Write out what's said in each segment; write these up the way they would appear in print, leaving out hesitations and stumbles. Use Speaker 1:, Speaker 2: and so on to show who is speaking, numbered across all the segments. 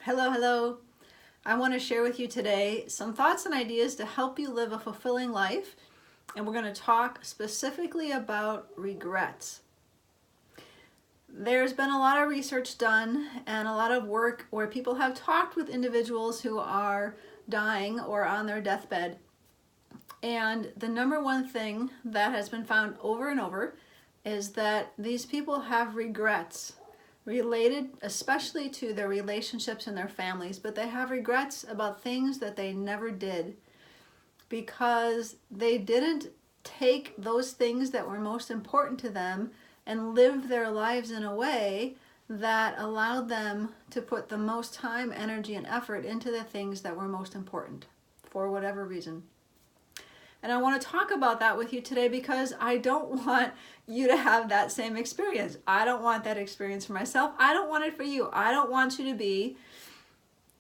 Speaker 1: Hello, hello. I want to share with you today some thoughts and ideas to help you live a fulfilling life. And we're going to talk specifically about regrets. There's been a lot of research done and a lot of work where people have talked with individuals who are dying or on their deathbed. And the number one thing that has been found over and over is that these people have regrets related especially to their relationships and their families, but they have regrets about things that they never did because they didn't take those things that were most important to them and live their lives in a way that allowed them to put the most time, energy, and effort into the things that were most important for whatever reason. And I want to talk about that with you today because I don't want you to have that same experience. I don't want that experience for myself. I don't want it for you. I don't want you to be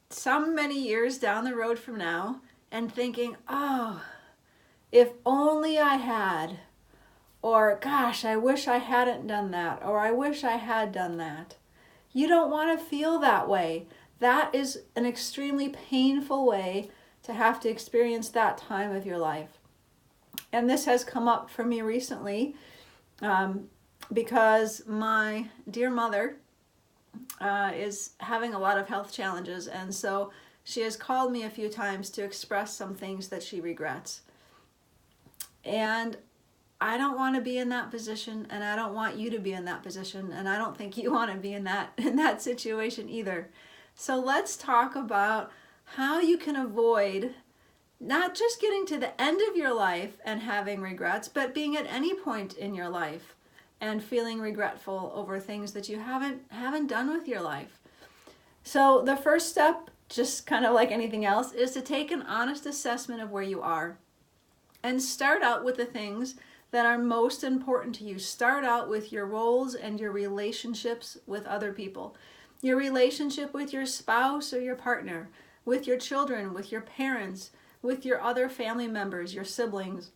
Speaker 1: some many years down the road from now and thinking, oh, if only I had, or gosh, I wish I hadn't done that, or I wish I had done that. You don't want to feel that way. That is an extremely painful way to have to experience that time of your life. And this has come up for me recently because my dear mother is having a lot of health challenges. And so she has called me a few times to express some things that she regrets. And I don't want to be in that position, and I don't want you to be in that position, and I don't think you want to be in that situation either. So let's talk about how you can avoid not just getting to the end of your life and having regrets, but being at any point in your life and feeling regretful over things that you haven't done with your life. So the first step, just kind of like anything else, is to take an honest assessment of where you are and start out with the things that are most important to you. Start out with your roles and your relationships with other people. Your relationship with your spouse or your partner, with your children, with your parents, with your other family members, your siblings.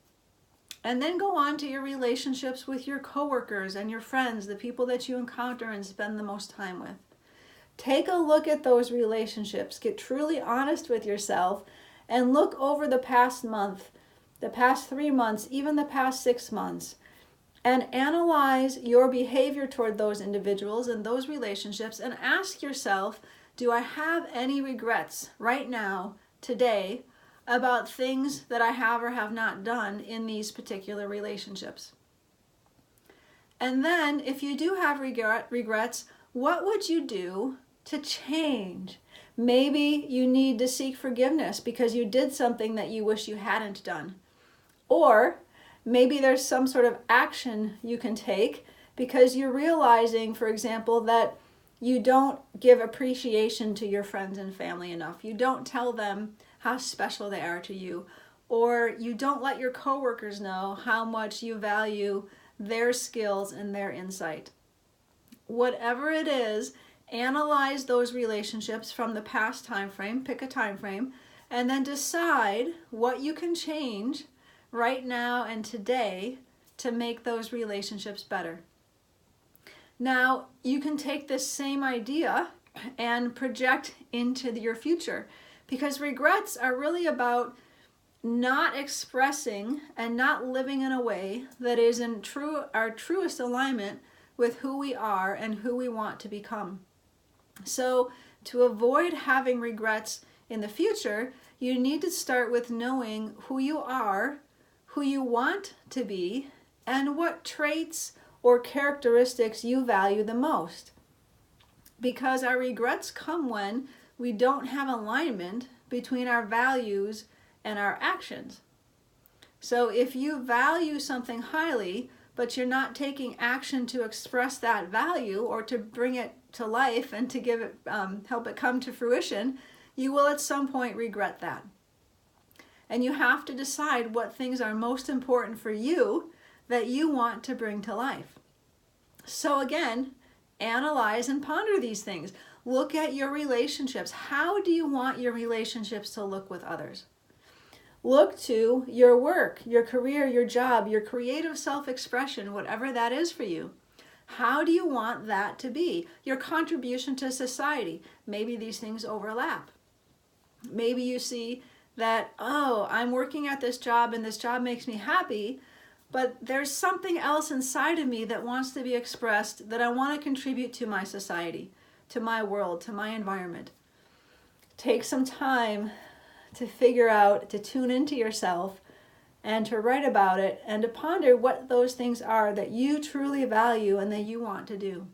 Speaker 1: And then go on to your relationships with your coworkers and your friends, the people that you encounter and spend the most time with. Take a look at those relationships. Get truly honest with yourself and look over the past month, the past 3 months, even the past 6 months, and analyze your behavior toward those individuals and those relationships and ask yourself, do I have any regrets right now, today, about things that I have or have not done in these particular relationships? And then, if you do have regrets, what would you do to change? Maybe you need to seek forgiveness because you did something that you wish you hadn't done. Or maybe there's some sort of action you can take because you're realizing, for example, that you don't give appreciation to your friends and family enough. You don't tell them how special they are to you, or you don't let your coworkers know how much you value their skills and their insight. Whatever it is, analyze those relationships from the past time frame, pick a time frame, and then decide what you can change right now and today to make those relationships better. Now, you can take this same idea and project into your future, because regrets are really about not expressing and not living in a way that is in our truest alignment with who we are and who we want to become. So to avoid having regrets in the future, you need to start with knowing who you are, who you want to be, and what traits or characteristics you value the most. Because our regrets come when we don't have alignment between our values and our actions. So if you value something highly, but you're not taking action to express that value or to bring it to life and to give it, help it come to fruition, you will at some point regret that. And you have to decide what things are most important for you that you want to bring to life. So again, analyze and ponder these things. Look at your relationships. How do you want your relationships to look with others? Look to your work, your career, your job, your creative self-expression, whatever that is for you. How do you want that to be? Your contribution to society. Maybe these things overlap. Maybe you see that, oh, I'm working at this job and this job makes me happy, but there's something else inside of me that wants to be expressed, that I want to contribute to my society, to my world, to my environment. Take some time to figure out, to tune into yourself, and to write about it, and to ponder what those things are that you truly value and that you want to do.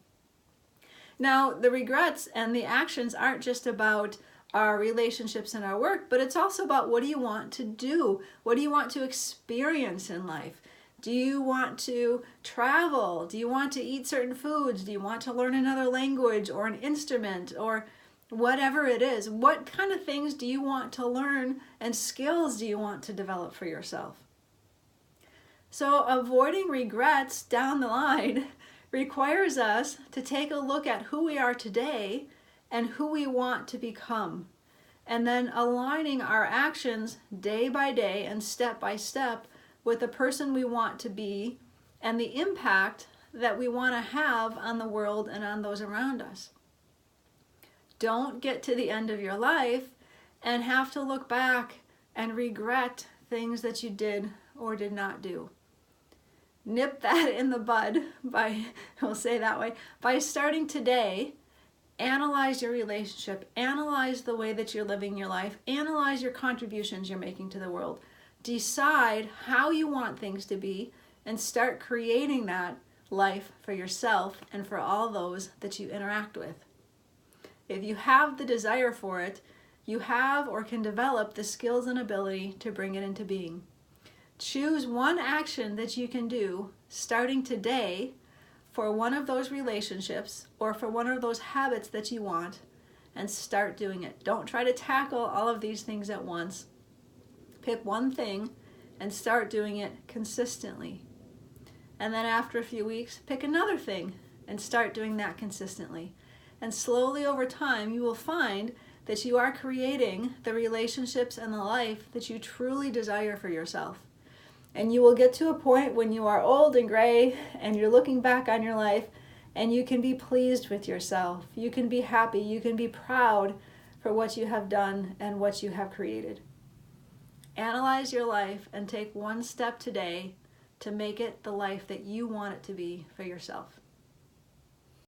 Speaker 1: Now, the regrets and the actions aren't just about our relationships and our work, but it's also about, what do you want to do? What do you want to experience in life? Do you want to travel? Do you want to eat certain foods? Do you want to learn another language or an instrument or whatever it is? What kind of things do you want to learn and skills do you want to develop for yourself? So avoiding regrets down the line requires us to take a look at who we are today and who we want to become, and then aligning our actions day by day and step by step with the person we want to be and the impact that we want to have on the world and on those around us. Don't get to the end of your life and have to look back and regret things that you did or did not do. Nip that in the bud by, we'll say that way, by starting today. Analyze your relationship, analyze the way that you're living your life, analyze your contributions you're making to the world. Decide how you want things to be and start creating that life for yourself and for all those that you interact with. If you have the desire for it, you have or can develop the skills and ability to bring it into being. Choose one action that you can do starting today for one of those relationships or for one of those habits that you want, and start doing it. Don't try to tackle all of these things at once. Pick one thing and start doing it consistently. And then after a few weeks, pick another thing and start doing that consistently. And slowly over time, you will find that you are creating the relationships and the life that you truly desire for yourself. And you will get to a point when you are old and gray and you're looking back on your life and you can be pleased with yourself. You can be happy. You can be proud for what you have done and what you have created. Analyze your life and take one step today to make it the life that you want it to be for yourself.